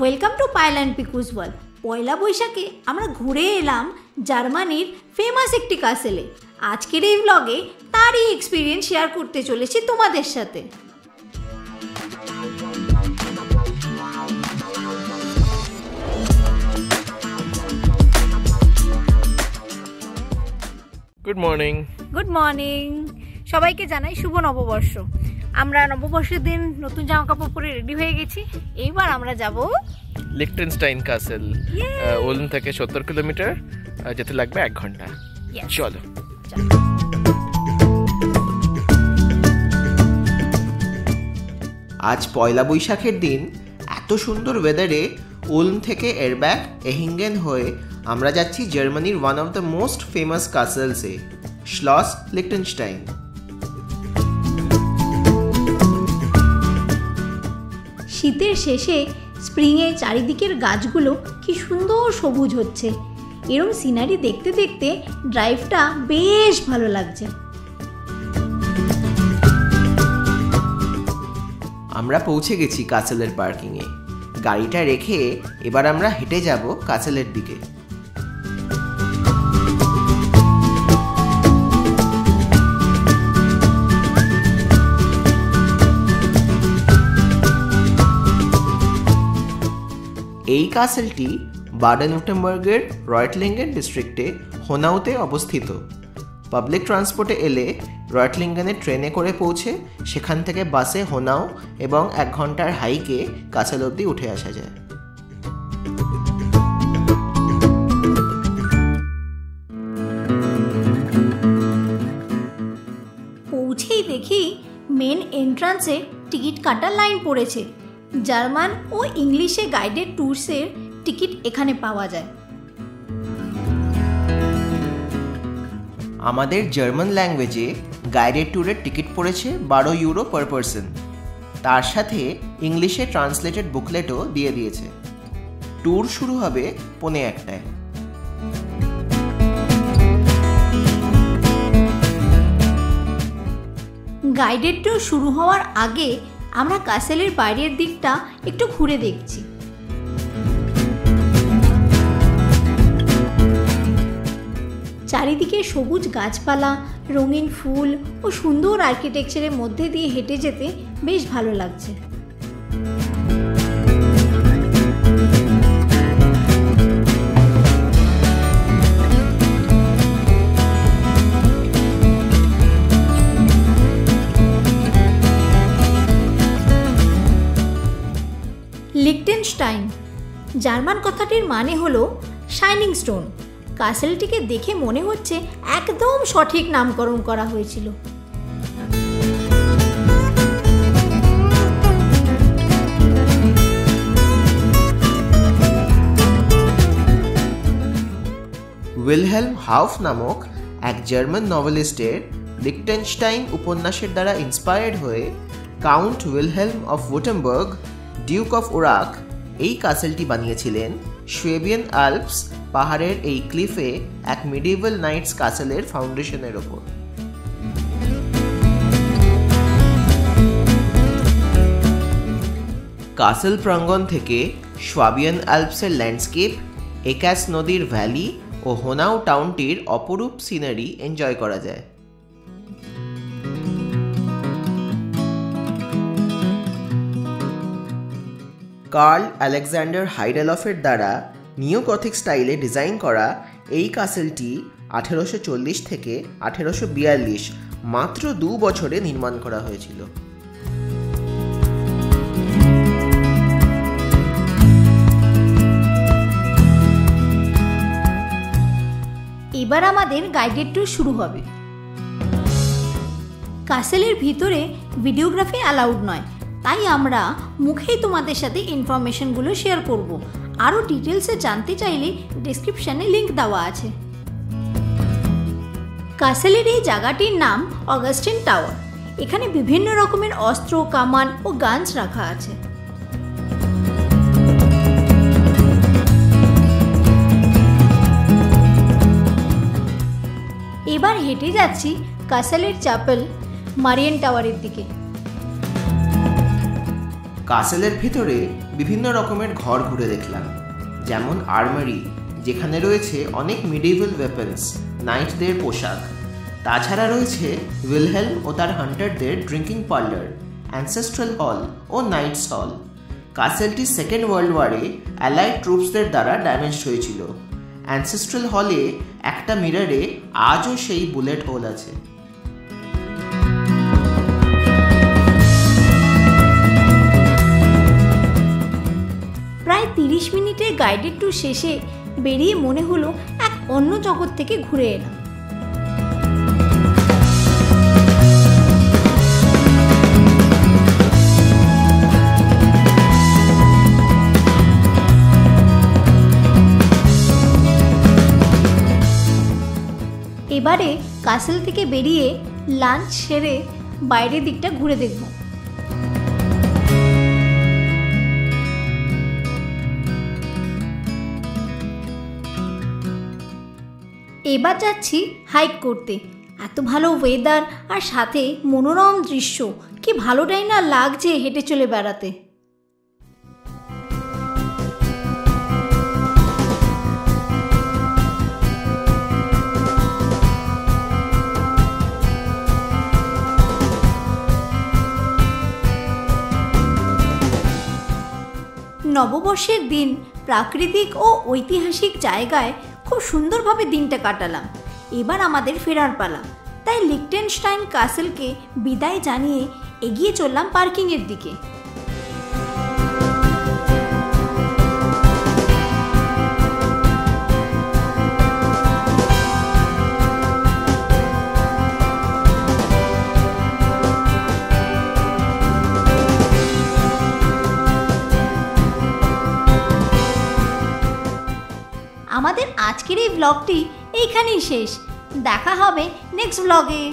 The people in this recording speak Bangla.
Welcome to Payel and Piku's world. পয়লা বৈশাখে আমরা ঘুরে এলাম জার্মানির ফেমাস একটি কাসেলে। আজকের এই ব্লগে তারই এক্সপিরিয়েন্স শেয়ার করতে চলেছি তোমাদের সাথে। Good morning. গুড মর্নিং সবাইকে জানাই শুভ নববর্ষ। আমরা নববর্ষের দিন নতুন জামা কাপড় পরে রেডি হয়ে গেছি। এইবার আমরা যাব লিখটেনস্টাইন কাসেল। ওলন থেকে 70 কিলোমিটার, যেতে লাগবে 1 ঘন্টা। চলো। আজ পয়লা বৈশাখের দিন এত সুন্দর ওয়েদারে ওলন থেকে এরব্যাক এহিঙ্গেন হয়ে আমরা যাচ্ছি জার্মানির one of the most famous কাসেলসে, শ্লস লিখটেনস্টাইন। শীতের শেষে স্প্রিংয়ে চারিদিকের গাছগুলো কি সুন্দর সবুজ হচ্ছে। এরকম সিনারি দেখতে দেখতে ড্রাইভটা বেশ ভালো লাগছে। আমরা পৌঁছে গেছি কাসেলের পার্কিংয়ে। গাড়িটা রেখে এবার আমরা হেঁটে যাব কাসেলের দিকে। এই কাসেলটি বাডেন-উর্টেমবার্গের রয়েটলিঙ্গেন ডিস্ট্রিক্টে হোনাউতে অবস্থিত। পাবলিক ট্রান্সপোর্টে এলে রয়েটলিঙ্গেনে ট্রেনে করে পৌঁছে সেখান থেকে বাসে হোনাউ এবং 1 ঘন্টার হাইকে কাসেল অবধি উঠে আসা যায়। পৌঁছেই দেখি মেন এন্ট্রান্সে টিকিট কাটার লাইন পড়েছে। জার্মান ও ইংলিশে গাইডেড ট্যুরসের টিকিট এখানে পাওয়া যায়। আমাদের জার্মান ল্যাঙ্গুয়েজে গাইডেড ট্যুরের টিকিট পড়েছে 12 ইউরো পার পারসন। তার সাথে ইংলিশে ট্রান্সলেটেড বুকলেটও দিয়ে দিয়েছে। ট্যুর শুরু হবে 1:45। গাইডেড ট্যুর শুরু হওয়ার আগে আমরা কাসেলের বাইরের দিকটা একটু ঘুরে দেখছি। চারিদিকে সবুজ গাছপালা, রঙিন ফুল ও সুন্দর আর্কিটেকচারের মধ্যে দিয়ে হেঁটে যেতে বেশ ভালো লাগছে। লিখটেনস্টাইন জার্মান কথাটির মানে হলো শাইনিং স্টোন। কাসেলটিকে দেখে মনে হচ্ছে একদম সঠিক নামকরণ করা হয়েছিল। উইলহেলম হাউফ নামক এক জার্মান নভেলিস্টের লিখটেনস্টাইন উপন্যাসের দ্বারা ইন্সপায়ার্ড হয়ে count Wilhelm of Württemberg, duke of Urach, এই কাসেলটি বানিয়েছিলেন সুয়েবিয়ান আল্পস পাহাড়ের এই ক্লিফে এক মিডিয়েভাল নাইটস কাসেলের ফাউন্ডেশনের ওপর। কাসেল প্রাঙ্গণ থেকে সোয়াবিয়ান আল্পসের ল্যান্ডস্কেপ, একাস নদীর ভ্যালি ও হোনাউ টাউনটির অপরূপ সিনারি এনজয় করা যায়। কার্ল আলেকজান্ডার হাইডেলফের দ্বারা নিও গথিক স্টাইলে ডিজাইন করা এই কাসেলটি 1840 থেকে 1842 মাত্র 2 বছরে নির্মাণ করা হয়েছিল। এবার আমাদের গাইডেড ট্যুর শুরু হবে। কাসেলের ভিতরে ভিডিওগ্রাফি অ্যালাউড নয়, তাই আমরা মুখেই তোমাদের সাথে ইনফরমেশনগুলো শেয়ার করব। আরও ডিটেলসে জানতে চাইলে ডেসক্রিপশানে লিঙ্ক দেওয়া আছে। কাসেলের এই জায়গাটির নাম অগাস্টিন টাওয়ার। এখানে বিভিন্ন রকমের অস্ত্র, কামান ও গানস রাখা আছে। এবার হেঁটে যাচ্ছি কাসেলের চ্যাপেল মারিয়েন টাওয়ারের দিকে। কাসেলের ভিতরে বিভিন্ন রকমের ঘর ঘুরে দেখলাম, যেমন আর্মারি, যেখানে রয়েছে অনেক মিডিভেল ওয়েপন্স, নাইটদের পোশাক। তাছাড়া রয়েছে উইলহেলম ও তার হান্টারদের ড্রিঙ্কিং পার্লার, অ্যানসেস্ট্রাল হল ও নাইটস হল। কাসেলটি সেকেন্ড ওয়ার্ল্ড ওয়ারে অ্যালাইড ট্রুপসদের দ্বারা ড্যামেজ হয়েছিল। অ্যানসেস্ট্রাল হলে একটা মিররে আজও সেই বুলেট হোল আছে। প্রায় 30 মিনিটের গাইডেড ট্যুর শেষে বেরিয়ে মনে হলো এক অন্য জগৎ থেকে ঘুরে এলাম। এবারে কাসেল থেকে বেরিয়ে লাঞ্চ সেরে বাইরের দিকটা ঘুরে দেখব। এবার যাচ্ছি হাইক করতে। এত ভালো ওয়েদার আর সাথে মনোরম দৃশ্য, কি ভালোটাই না লাগছে হেঁটে চলে বেড়াতে। নববর্ষের দিন প্রাকৃতিক ও ঐতিহাসিক জায়গায় খুব সুন্দরভাবে দিনটা কাটালাম। এবার আমাদের ফেরার পালা, তাই লিখটেনস্টাইন কাসেলকে বিদায় জানিয়ে এগিয়ে চললাম পার্কিংয়ের দিকে। আমাদের আজকের এই ব্লগটি এইখানেই শেষ। দেখা হবে নেক্সট ব্লগে।